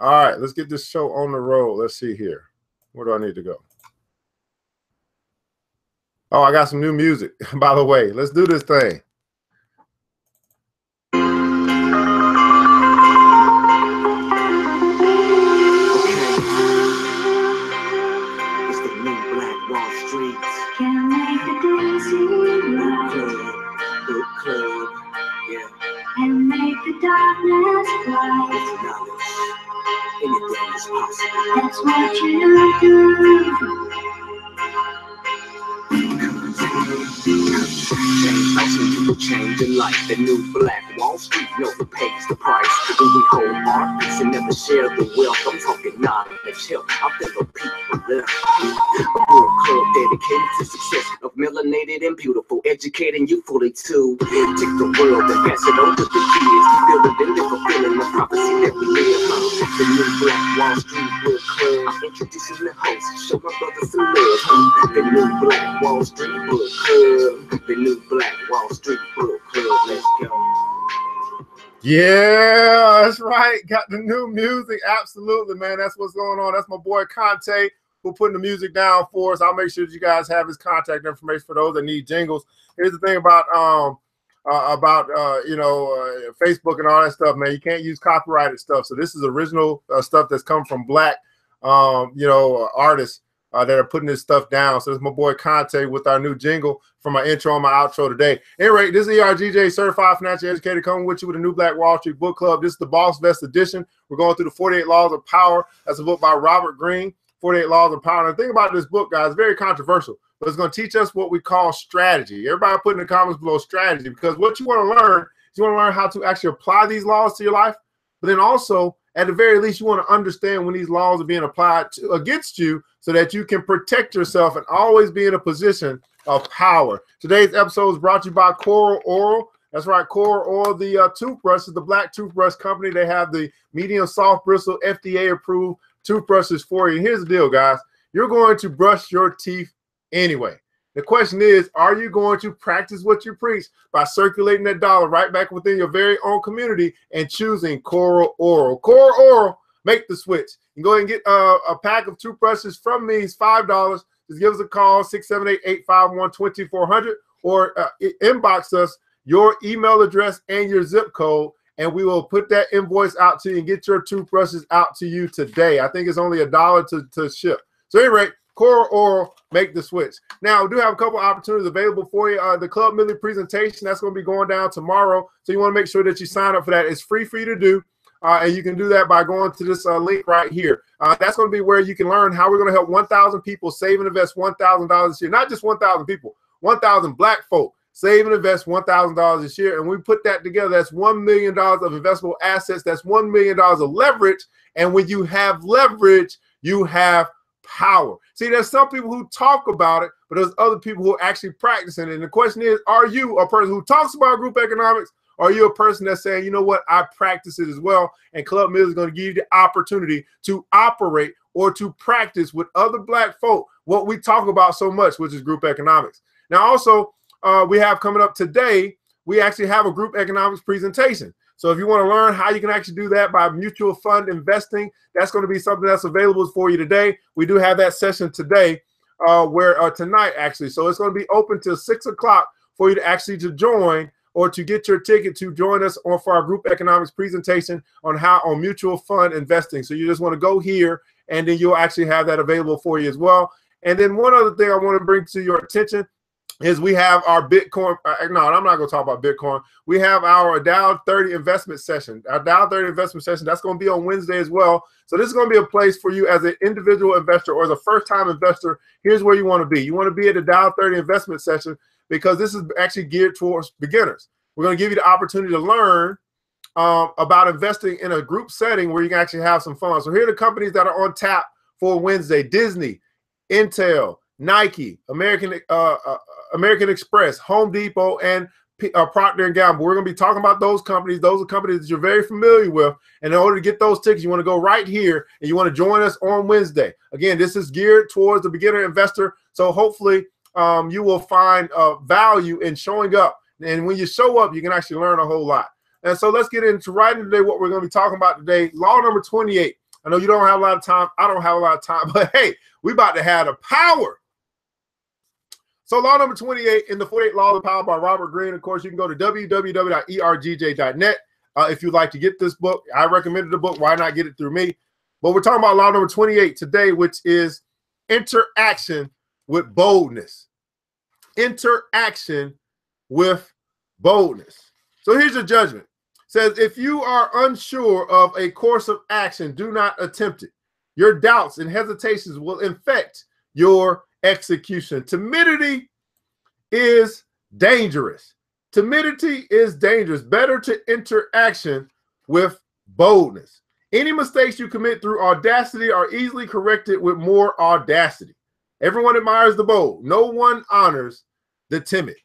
All right, let's get this show on the road. Let's see here. Where do I need to go? Oh, I got some new music, by the way. Let's do this thing. And make the darkness bright. With knowledge, anything is possible. That's what you do. Change in life, the new black Wall Street never pays the price. When we hold our peace and never share the wealth, I'm talking knowledge, help. I think of people left. A book club dedicated to success of melanated and beautiful, educating you fully to take the world and pass it on to the kids. Building and live fulfilling the prophecy that we live. The new black Wall Street book club, introducing the host, show my brothers some love. The new black Wall Street book club, the new black Wall Street book club. Let's go. Yeah, that's right. Got the new music. Absolutely, man. That's what's going on. That's my boy Conte who putting the music down for us. I'll make sure that you guys have his contact information for those that need jingles. Here's the thing about Facebook and all that stuff, man. You can't use copyrighted stuff. So this is original stuff that's come from black, artists that are putting this stuff down. So it's my boy Conte with our new jingle for my intro and my outro today. Anyway, this is ERGJ, Certified Financial Educator, coming with you with a new Black Wall Street book club. This is the Boss Vest edition. We're going through the 48 Laws of Power. That's a book by Robert Greene, 48 Laws of Power. And the thing about this book, guys, very controversial, but it's going to teach us what we call strategy. Everybody put in the comments below strategy, because what you want to learn is you want to learn how to actually apply these laws to your life, but then also, at the very least, you want to understand when these laws are being applied against you so that you can protect yourself and always be in a position of power. Today's episode is brought to you by Coral Oral. That's right, Coral Oral, the toothbrush is the black toothbrush company. They have the medium soft bristle FDA-approved toothbrushes for you. And here's the deal, guys. You're going to brush your teeth anyway. The question is, are you going to practice what you preach by circulating that dollar right back within your very own community and choosing Coral Oral? Coral Oral, make the switch. You can go ahead and get a pack of toothbrushes from me. It's $5. Just give us a call, 678-851-2400, or inbox us your email address and your zip code, and we will put that invoice out to you and get your toothbrushes out to you today. I think it's only $1 to ship. So anyway, Coral Oral, make the switch. Now, we do have a couple opportunities available for you. The Club Millie presentation, that's going to be going down tomorrow. So you want to make sure that you sign up for that. It's free for you to do. And you can do that by going to this link right here. That's going to be where you can learn how we're going to help 1,000 people save and invest $1,000 this year. Not just 1,000 people, 1,000 black folk save and invest $1,000 this year. And we put that together. That's $1 million of investable assets. That's $1 million of leverage. And when you have leverage, you have power. See, there's some people who talk about it, but there's other people who are actually practicing it. And the question is, are you a person who talks about group economics? Or are you a person that's saying, you know what, I practice it as well? And Club Millie is going to give you the opportunity to operate or to practice with other black folk what we talk about so much, which is group economics. Now, also, we have coming up today, we actually have a group economics presentation. So if you want to learn how you can actually do that by mutual fund investing, that's going to be something that's available for you today. We do have that session today, tonight, actually. So it's going to be open till 6 o'clock for you to actually join or to get your ticket to join us for our group economics presentation on mutual fund investing. So you just want to go here, and then you'll actually have that available for you as well. And then one other thing I want to bring to your attention is we have our Bitcoin. No, I'm not going to talk about Bitcoin. We have our Dow 30 investment session. Our Dow 30 investment session, that's going to be on Wednesday as well. So this is going to be a place for you as an individual investor or as a first-time investor. Here's where you want to be. You want to be at the Dow 30 investment session because this is actually geared towards beginners. We're going to give you the opportunity to learn about investing in a group setting where you can actually have some fun. So here are the companies that are on tap for Wednesday: Disney, Intel, Nike, American Express, Home Depot, and Procter & Gamble. We're going to be talking about those companies. Those are companies that you're very familiar with. And in order to get those tickets, you want to go right here and you want to join us on Wednesday. Again, this is geared towards the beginner investor. So hopefully you will find value in showing up. And when you show up, you can actually learn a whole lot. And so let's get into right into today what we're going to be talking about today. Law number 28. I know you don't have a lot of time. I don't have a lot of time, but hey, we about to have the power. So law number 28 in the 48 Laws of Power by Robert Greene. Of course, you can go to www.ergj.net if you'd like to get this book. I recommended the book. Why not get it through me? But we're talking about law number 28 today, which is interaction with boldness. Interaction with boldness. So here's your judgment. It says, if you are unsure of a course of action, do not attempt it. Your doubts and hesitations will infect your execution. Timidity is dangerous. Timidity is dangerous. Better to enter action with boldness. Any mistakes you commit through audacity are easily corrected with more audacity. Everyone admires the bold. No one honors the timid.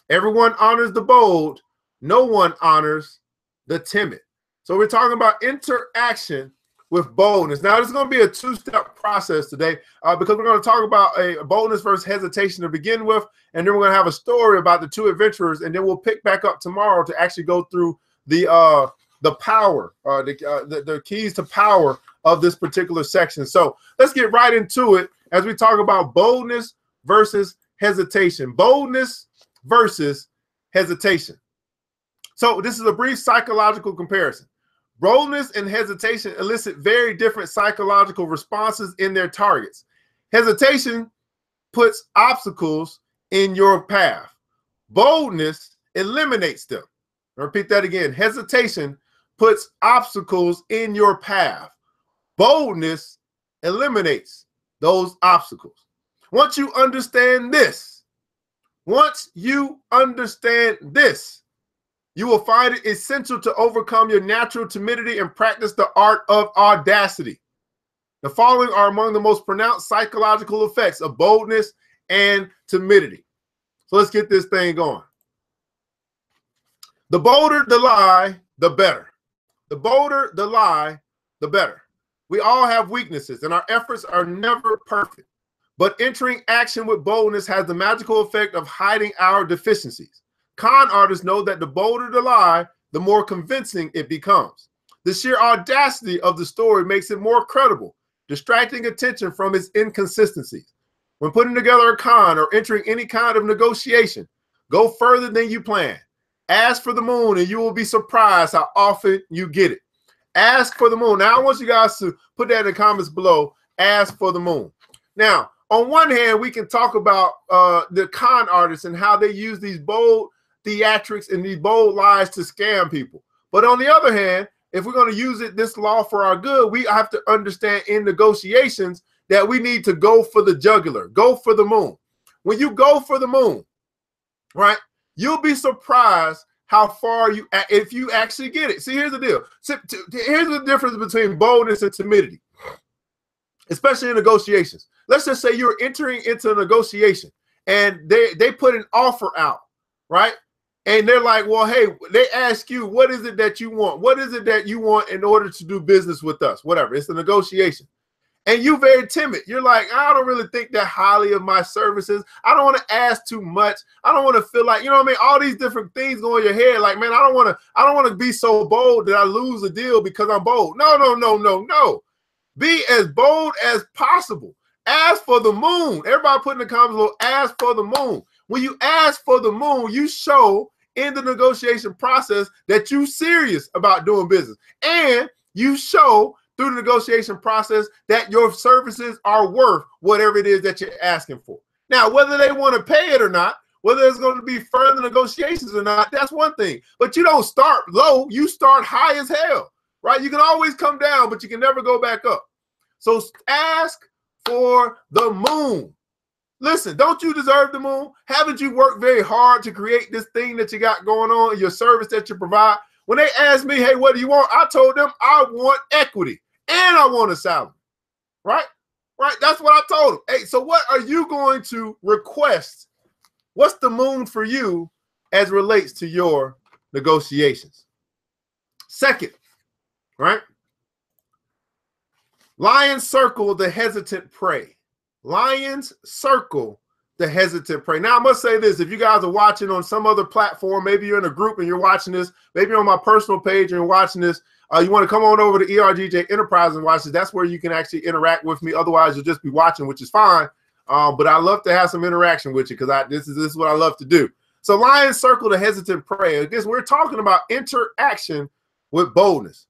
Everyone honors the bold. No one honors the timid. So we're talking about interaction with boldness. Now, this is going to be a two-step process today because we're going to talk about a boldness versus hesitation to begin with, and then we're going to have a story about the two adventurers, and then we'll pick back up tomorrow to actually go through the power, the keys to power of this particular section. So let's get right into it as we talk about boldness versus hesitation. Boldness versus hesitation. So this is a brief psychological comparison. Boldness and hesitation elicit very different psychological responses in their targets. Hesitation puts obstacles in your path. Boldness eliminates them. I'll repeat that again. Hesitation puts obstacles in your path. Boldness eliminates those obstacles. Once you understand this, you will find it essential to overcome your natural timidity and practice the art of audacity. The following are among the most pronounced psychological effects of boldness and timidity. So let's get this thing going. The bolder the lie, the better. The bolder the lie, the better. We all have weaknesses, and our efforts are never perfect. But entering action with boldness has the magical effect of hiding our deficiencies. Con artists know that the bolder the lie, the more convincing it becomes. The sheer audacity of the story makes it more credible, distracting attention from its inconsistencies. When putting together a con or entering any kind of negotiation, go further than you plan. Ask for the moon and you will be surprised how often you get it. Ask for the moon. Now, I want you guys to put that in the comments below. Ask for the moon. Now, on one hand, we can talk about the con artists and how they use these bold theatrics and these bold lies to scam people. But on the other hand, if we're going to use this law for our good, we have to understand in negotiations that we need to go for the jugular, go for the moon. When you go for the moon, right, you'll be surprised how far if you actually get it. See, here's the deal. Here's the difference between boldness and timidity, especially in negotiations. Let's just say you're entering into a negotiation and they put an offer out, right? And they're like, well, hey, they ask you, what is it that you want? What is it that you want in order to do business with us? Whatever. It's a negotiation. And you're very timid. You're like, I don't really think that highly of my services. I don't want to ask too much. I don't want to feel like, you know what I mean? All these different things go in your head. Like, man, I don't want to be so bold that I lose a deal because I'm bold. No. Be as bold as possible. Ask for the moon. Everybody put in the comments below, ask for the moon. When you ask for the moon, you show in the negotiation process that you're serious about doing business. And you show through the negotiation process that your services are worth whatever it is that you're asking for. Now, whether they want to pay it or not, whether there's going to be further negotiations or not, that's one thing. But you don't start low, you start high as hell, right? You can always come down, but you can never go back up. So ask for the moon. Listen, don't you deserve the moon? Haven't you worked very hard to create this thing that you got going on, your service that you provide? When they asked me, hey, what do you want? I told them I want equity and I want a salary, right? Right, that's what I told them. Hey, so what are you going to request? What's the moon for you as it relates to your negotiations? Second, right? Lions circle the hesitant prey. Lions circle the hesitant prey. Now, I must say this. If you guys are watching on some other platform, maybe you're in a group and you're watching this, maybe you're on my personal page and you're watching this, You want to come on over to ERGJ Enterprises and watch it. That's where you can actually interact with me. Otherwise, you'll just be watching, which is fine. But I love to have some interaction with you because this is what I love to do. So lion circle the hesitant prey. Again, we're talking about interaction with boldness.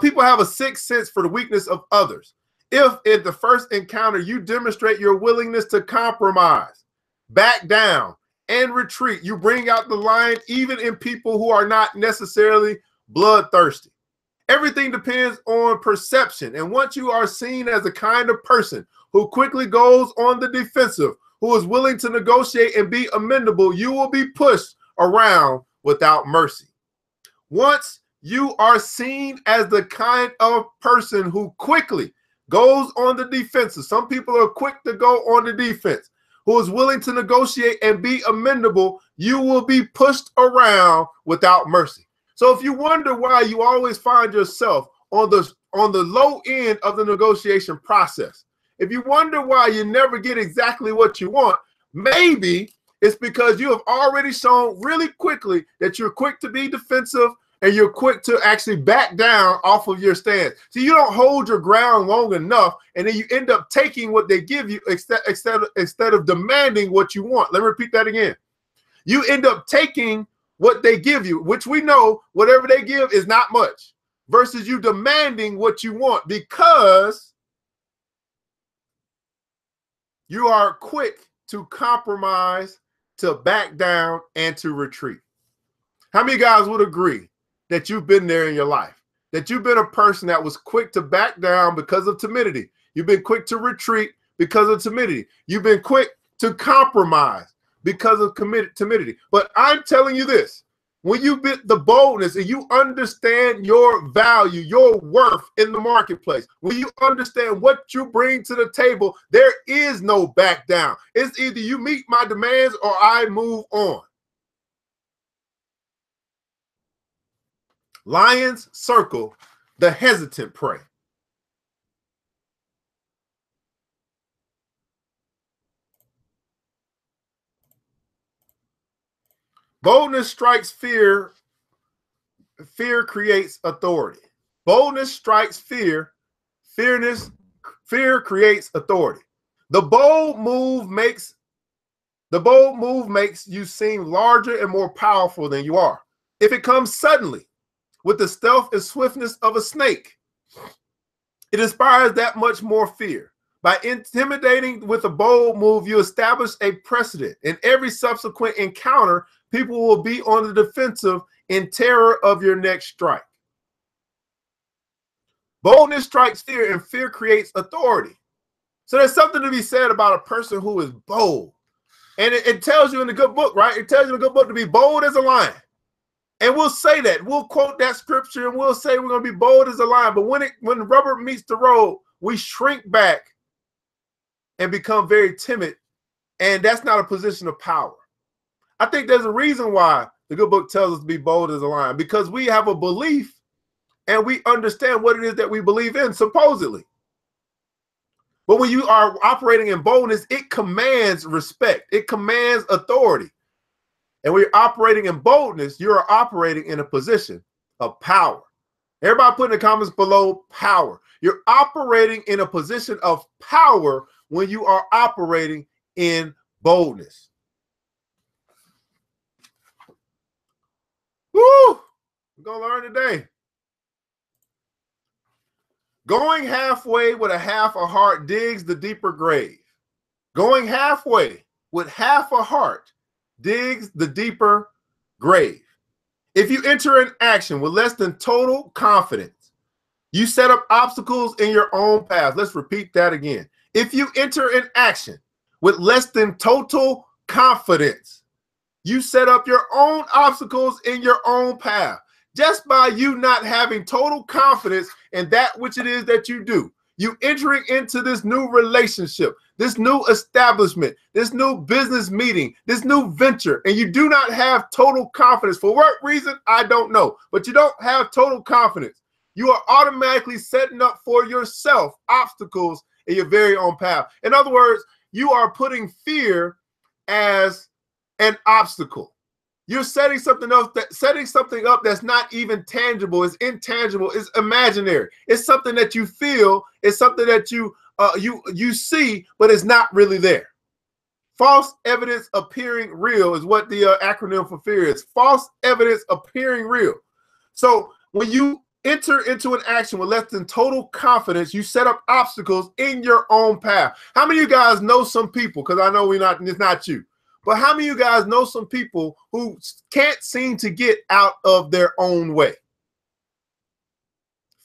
People have a sixth sense for the weakness of others. If at the first encounter you demonstrate your willingness to compromise, back down, and retreat, you bring out the lion even in people who are not necessarily bloodthirsty. Everything depends on perception. And once you are seen as the kind of person who quickly goes on the defensive, who is willing to negotiate and be amendable, you will be pushed around without mercy. Once you are seen as the kind of person who quickly goes on the defensive, some people are quick to go on the defense, who is willing to negotiate and be amendable, you will be pushed around without mercy. So if you wonder why you always find yourself on the low end of the negotiation process, if you wonder why you never get exactly what you want, maybe it's because you have already shown really quickly that you're quick to be defensive and you're quick to actually back down off of your stance. So you don't hold your ground long enough, and then you end up taking what they give you instead of demanding what you want. Let me repeat that again. You end up taking what they give you, which we know whatever they give is not much, versus you demanding what you want because you are quick to compromise, to back down, and to retreat. How many guys would agree that you've been there in your life, that you've been a person that was quick to back down because of timidity? You've been quick to retreat because of timidity. You've been quick to compromise because of timidity. But I'm telling you this, when you get the boldness and you understand your value, your worth in the marketplace, when you understand what you bring to the table, there is no back down. It's either you meet my demands or I move on. Lions circle the hesitant prey. Boldness strikes fear. Fear creates authority. Boldness strikes fear. Fear creates authority. The bold move makes you seem larger and more powerful than you are. If it comes suddenly, with the stealth and swiftness of a snake, it inspires that much more fear. By intimidating with a bold move, you establish a precedent. In every subsequent encounter, people will be on the defensive in terror of your next strike. Boldness strikes fear, and fear creates authority. So there's something to be said about a person who is bold. And it tells you in the good book, right? It tells you in the good book to be bold as a lion. And we'll say that. We'll quote that scripture and we'll say we're going to be bold as a lion. But when rubber meets the road, we shrink back and become very timid. And that's not a position of power. I think there's a reason why the good book tells us to be bold as a lion, because we have a belief and we understand what it is that we believe in, supposedly. But when you are operating in boldness, it commands respect. It commands authority. And when you're operating in boldness, you're operating in a position of power. Everybody put in the comments below power. You're operating in a position of power when you are operating in boldness. Woo! We're going to learn today. Going halfway with a half a heart digs the deeper grave. Going halfway with half a heart digs the deeper grave. If you enter an action with less than total confidence, you set up obstacles in your own path. Let's repeat that again. If you enter an action with less than total confidence, you set up your own obstacles in your own path. Just by you not having total confidence in that which it is that you do, you entering into this new relationship, this new establishment, this new business meeting, this new venture, and you do not have total confidence. For what reason, I don't know, but you don't have total confidence. You are automatically setting up for yourself obstacles in your very own path. In other words, you are putting fear as an obstacle. You're setting something else, setting something up that's not even tangible, is intangible, is imaginary. It's something that you feel, it's something that you see, but it's not really there. False evidence appearing real is what the acronym for fear is. False evidence appearing real. So when you enter into an action with less than total confidence, you set up obstacles in your own path. How many of you guys know some people, because I know it's not you, but how many of you guys know some people who can't seem to get out of their own way?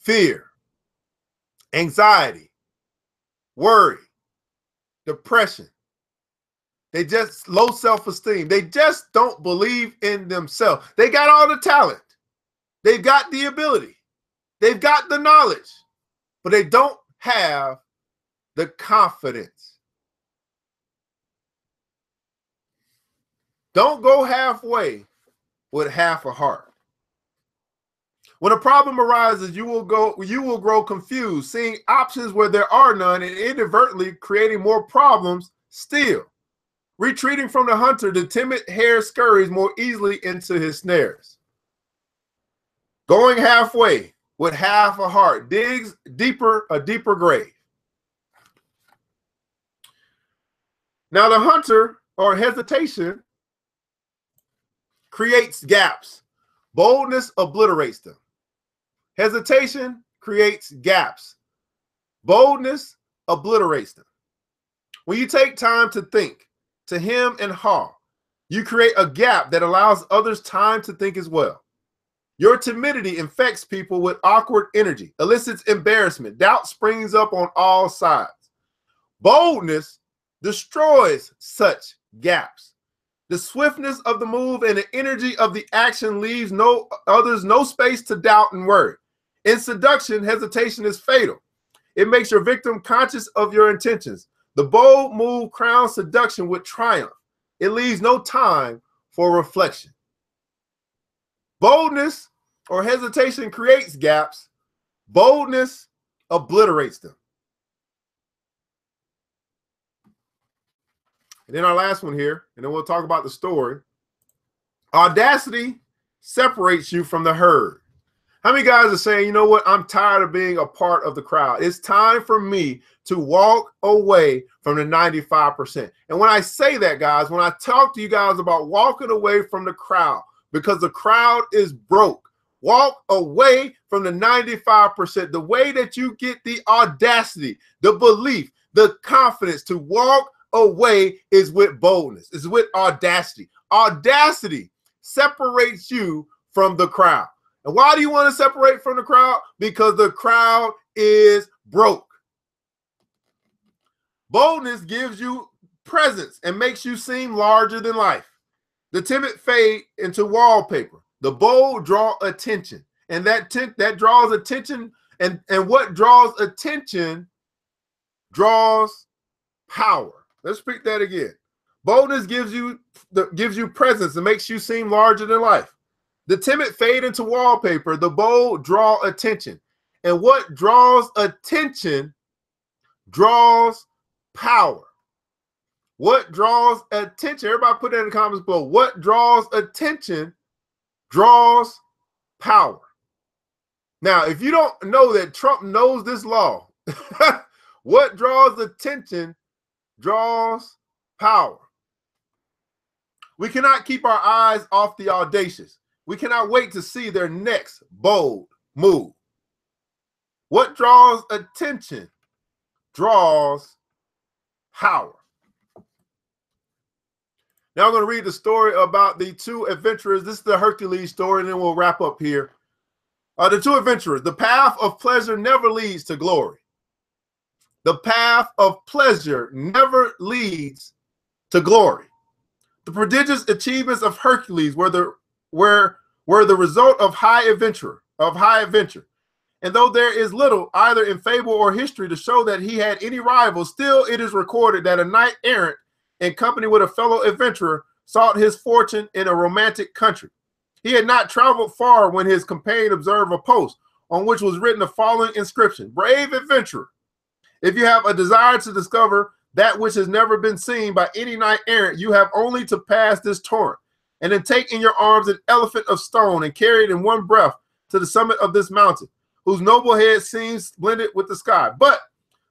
Fear, anxiety, worry, depression. They just low self-esteem. They just don't believe in themselves. They got all the talent. They've got the ability. They've got the knowledge, but they don't have the confidence. Don't go halfway with half a heart. When a problem arises, you will grow confused, seeing options where there are none, and inadvertently creating more problems still. Retreating from the hunter, the timid hare scurries more easily into his snares. Going halfway with half a heart digs a deeper grave. Now the hunter, or hesitation, creates gaps. Boldness obliterates them. Hesitation creates gaps. Boldness obliterates them. When you take time to think, to hem and haw, you create a gap that allows others time to think as well. Your timidity infects people with awkward energy, elicits embarrassment, doubt springs up on all sides. Boldness destroys such gaps. The swiftness of the move and the energy of the action leaves others no space to doubt and worry. In seduction, hesitation is fatal. It makes your victim conscious of your intentions. The bold move crowns seduction with triumph. It leaves no time for reflection. Boldness or hesitation creates gaps. Boldness obliterates them. And then our last one here, and then we'll talk about the story. Audacity separates you from the herd. How many guys are saying, you know what, I'm tired of being a part of the crowd. It's time for me to walk away from the 95%. And when I say that, guys, when I talk to you guys about walking away from the crowd, because the crowd is broke, walk away from the 95%. The way that you get the audacity, the belief, the confidence to walk away is with boldness, is with audacity. Audacity separates you from the crowd. And why do you want to separate from the crowd? Because the crowd is broke. Boldness gives you presence and makes you seem larger than life. The timid fade into wallpaper. The bold draw attention. And that draws attention. And what draws attention draws power. Let's speak that again. Boldness gives you presence and makes you seem larger than life. The timid fade into wallpaper. The bold draw attention. And what draws attention draws power. What draws attention? Everybody put that in the comments below. What draws attention draws power. Now, if you don't know that Trump knows this law, what draws attention draws power. We cannot keep our eyes off the audacious. We cannot wait to see their next bold move. What draws attention draws power. Now I'm going to read the story about the two adventurers. This is the Hercules story, and then we'll wrap up here. The two adventurers. The path of pleasure never leads to glory. The path of pleasure never leads to glory. The prodigious achievements of Hercules were the result of high adventure. And though there is little, either in fable or history, to show that he had any rival, still it is recorded that a knight errant in company with a fellow adventurer sought his fortune in a romantic country. He had not traveled far when his companion observed a post on which was written the following inscription: "Brave adventurer, if you have a desire to discover that which has never been seen by any knight errant, you have only to pass this torrent. And then take in your arms an elephant of stone and carry it in one breath to the summit of this mountain, whose noble head seems blended with the sky. But,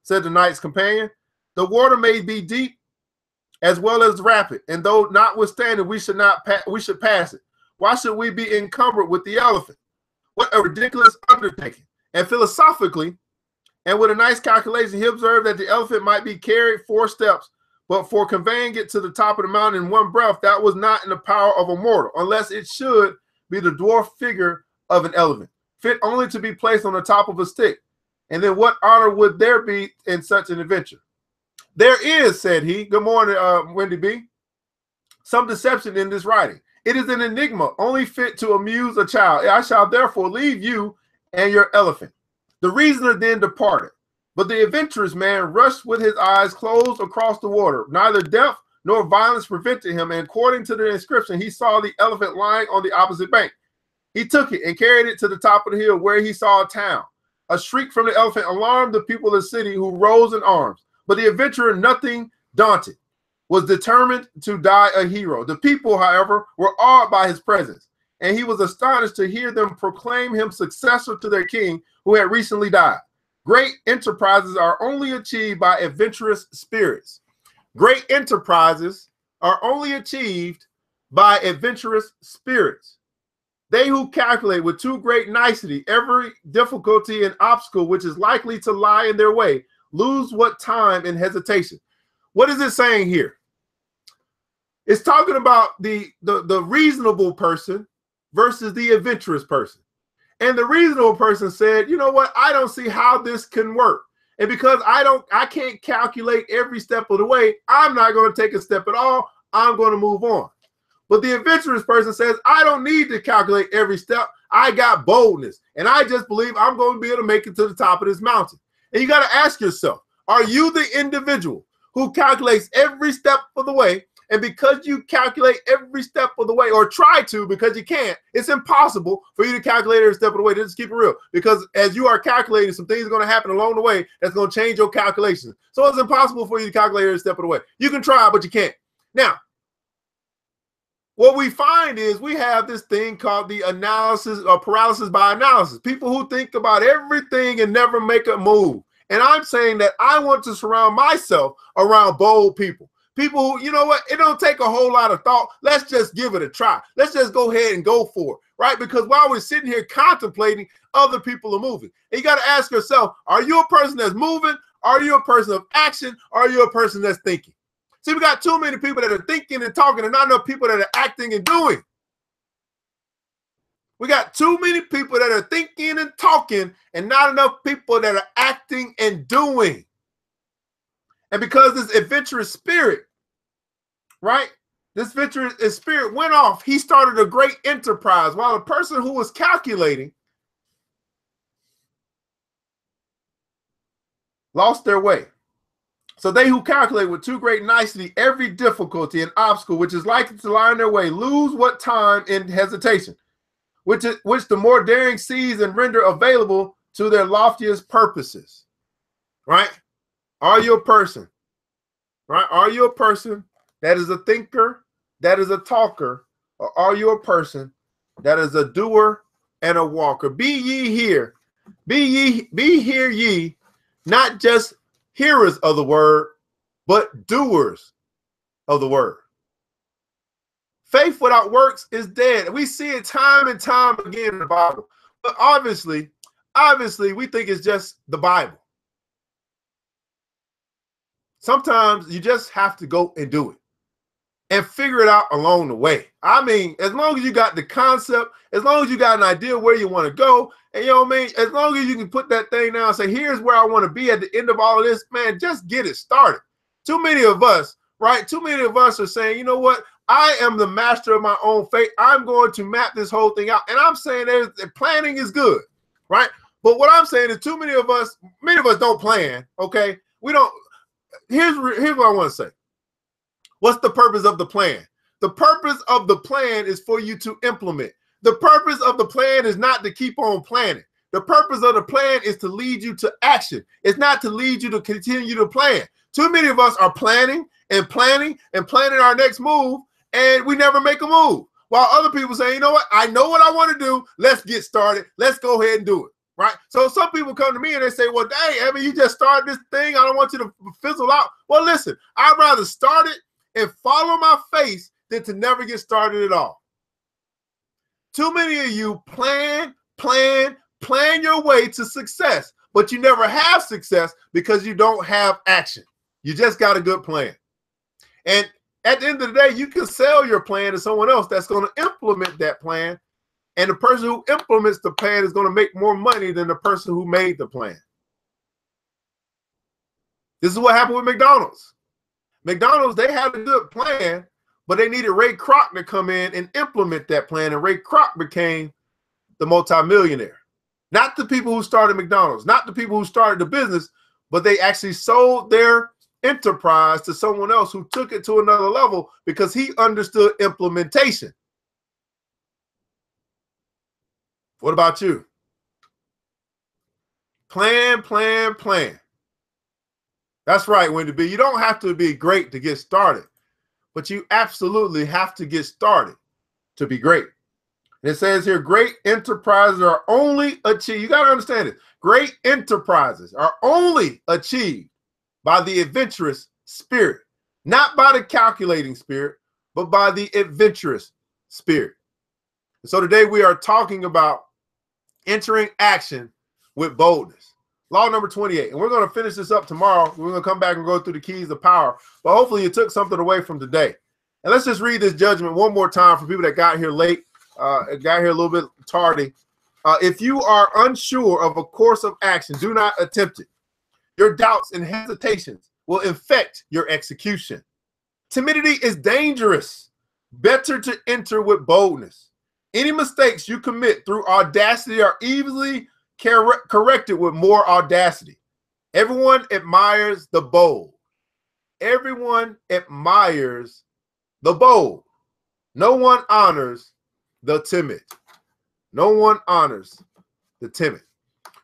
said the knight's companion, the water may be deep as well as rapid, and though notwithstanding we should pass it. Why should we be encumbered with the elephant? What a ridiculous undertaking. And philosophically, and with a nice calculation, he observed that the elephant might be carried 4 steps, but for conveying it to the top of the mountain in one breath, that was not in the power of a mortal, unless it should be the dwarf figure of an elephant, fit only to be placed on the top of a stick. And then what honor would there be in such an adventure? There is, said he, good morning, Wendy B., some deception in this writing. It is an enigma, only fit to amuse a child. I shall therefore leave you and your elephant. The reasoner then departed, but the adventurous man rushed with his eyes closed across the water. Neither death nor violence prevented him, and according to the inscription, he saw the elephant lying on the opposite bank. He took it and carried it to the top of the hill, where he saw a town. A shriek from the elephant alarmed the people of the city, who rose in arms. But the adventurer, nothing daunted, was determined to die a hero. The people, however, were awed by his presence, and he was astonished to hear them proclaim him successor to their king, who had recently died. Great enterprises are only achieved by adventurous spirits. Great enterprises are only achieved by adventurous spirits. They who calculate with too great nicety every difficulty and obstacle which is likely to lie in their way lose what time in hesitation. What is it saying here? It's talking about the reasonable person versus the adventurous person. And the reasonable person said, you know what? I don't see how this can work. And because I can't calculate every step of the way, I'm not going to take a step at all. I'm going to move on. But the adventurous person says, I don't need to calculate every step. I got boldness. And I just believe I'm going to be able to make it to the top of this mountain. And you got to ask yourself, are you the individual who calculates every step of the way? And because you calculate every step of the way, or try to, because you can't, it's impossible for you to calculate every step of the way. Just keep it real. Because as you are calculating, some things are going to happen along the way that's going to change your calculations. So it's impossible for you to calculate every step of the way. You can try, but you can't. Now, what we find is we have this thing called the analysis or paralysis by analysis. People who think about everything and never make a move. And I'm saying that I want to surround myself around bold people. People who, you know what, it don't take a whole lot of thought. Let's just give it a try. Let's just go ahead and go for it, right? Because while we're sitting here contemplating, other people are moving. And you got to ask yourself, are you a person that's moving? Are you a person of action? Are you a person that's thinking? See, we got too many people that are thinking and talking and not enough people that are acting and doing. We got too many people that are thinking and talking and not enough people that are acting and doing. And because this adventurous spirit, right? This adventurous spirit went off. He started a great enterprise while the person who was calculating lost their way. So they who calculate with too great nicety every difficulty and obstacle which is likely to lie in their way lose what time in hesitation, which the more daring seize and render available to their loftiest purposes. Right? Are you a person? Right? Are you a person that is a thinker, that is a talker, or are you a person that is a doer and a walker? Be ye here, be here ye, not just hearers of the word, but doers of the word. Faith without works is dead. We see it time and time again in the Bible. But obviously, we think it's just the Bible. Sometimes you just have to go and do it and figure it out along the way. I mean, as long as you got the concept, as long as you got an idea where you want to go, and you know what I mean, as long as you can put that thing down and say, here's where I want to be at the end of all of this, man, just get it started. Too many of us, right? Too many of us are saying, you know what? I am the master of my own fate. I'm going to map this whole thing out. And I'm saying that planning is good, right? But what I'm saying is many of us don't plan, okay? We don't. Here's what I want to say. What's the purpose of the plan? The purpose of the plan is for you to implement. The purpose of the plan is not to keep on planning. The purpose of the plan is to lead you to action. It's not to lead you to continue to plan. Too many of us are planning and planning and planning our next move, and we never make a move. while other people say, you know what, I know what I want to do. Let's get started. Let's go ahead and do it. Right? So some people come to me and they say, well, dang, Evan, you just started this thing. I don't want you to fizzle out. Well, listen, I'd rather start it and follow my face than to never get started at all. Too many of you plan your way to success, but you never have success because you don't have action. You just got a good plan. And at the end of the day, you can sell your plan to someone else that's going to implement that plan. And the person who implements the plan is going to make more money than the person who made the plan. This is what happened with McDonald's. McDonald's, they had a good plan, but they needed Ray Kroc to come in and implement that plan. And Ray Kroc became the multimillionaire. Not the people who started McDonald's, not the people who started the business, but they actually sold their enterprise to someone else who took it to another level because he understood implementation. What about you? Plan. That's right, Wendy B. You don't have to be great to get started, but you absolutely have to get started to be great. And it says here, great enterprises are only achieved. You got to understand it. Great enterprises are only achieved by the adventurous spirit, not by the calculating spirit, but by the adventurous spirit. And so today we are talking about entering action with boldness. Law number 28. And we're going to finish this up tomorrow. We're going to come back and go through the keys of power. But hopefully you took something away from today. And let's just read this judgment one more time for people that got here late, got here a little bit tardy. If you are unsure of a course of action, do not attempt it. Your doubts and hesitations will infect your execution. Timidity is dangerous. Better to enter with boldness. Any mistakes you commit through audacity are easily corrected with more audacity. Everyone admires the bold. Everyone admires the bold. No one honors the timid. No one honors the timid.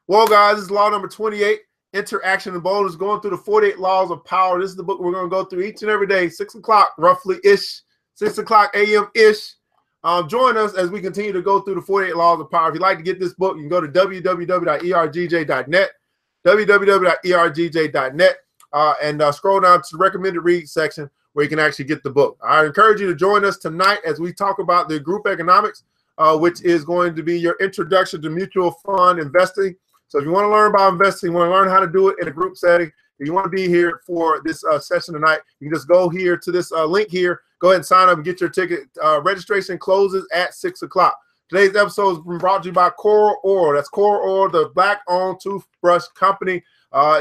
Well, guys, this is law number 28. Interaction and boldness, going through the 48 laws of power. This is the book we're going to go through each and every day, 6 o'clock roughly-ish, 6 o'clock a.m.-ish. Join us as we continue to go through the 48 laws of power. If you'd like to get this book, you can go to www.ergj.net, www.ergj.net, and scroll down to the recommended read section where you can actually get the book. I encourage you to join us tonight as we talk about the group economics, which is going to be your introduction to mutual fund investing. So if you want to learn about investing, you want to learn how to do it in a group setting, if you want to be here for this session tonight, you can just go here to this link here. Go ahead and sign up and get your ticket. Registration closes at 6 o'clock. Today's episode has been brought to you by Coral Oral. That's Coral Oral, the black-owned toothbrush company.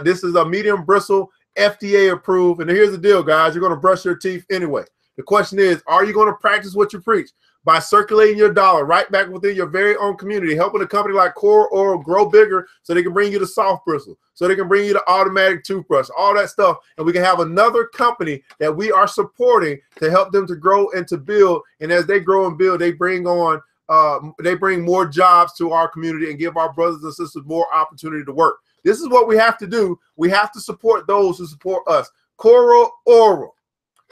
This is a medium bristle, FDA approved. And here's the deal, guys. You're going to brush your teeth anyway. The question is, are you going to practice what you preach? By circulating your dollar right back within your very own community, helping a company like Coral Oral grow bigger so they can bring you the soft bristle, so they can bring you the automatic toothbrush, all that stuff. And we can have another company that we are supporting to help them to grow and to build. And as they grow and build, they bring on, they bring more jobs to our community and give our brothers and sisters more opportunity to work. This is what we have to do. We have to support those who support us. Coral Oral.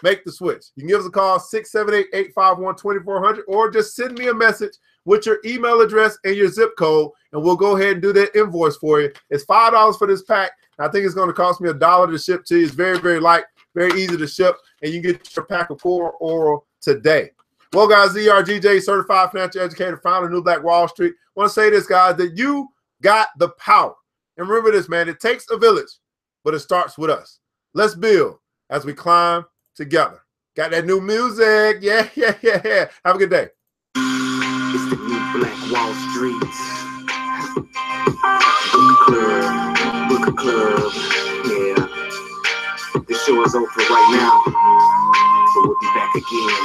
Make the switch. You can give us a call, 678-851-2400, or just send me a message with your email address and your zip code, and we'll go ahead and do that invoice for you. It's $5 for this pack. I think it's going to cost me $1 to ship to you. It's very, very light, very easy to ship, and you get your pack of Coral Oral today. Well, guys, ERGJ, Certified Financial Educator, founder of New Black Wall Street. I want to say this, guys, that you got the power. And remember this, man, it takes a village, but it starts with us. Let's build as we climb together. Got that new music. Yeah. Have a good day. It's the New Black Wall Street. Book a club. Yeah. The show is over right now. So we'll be back again.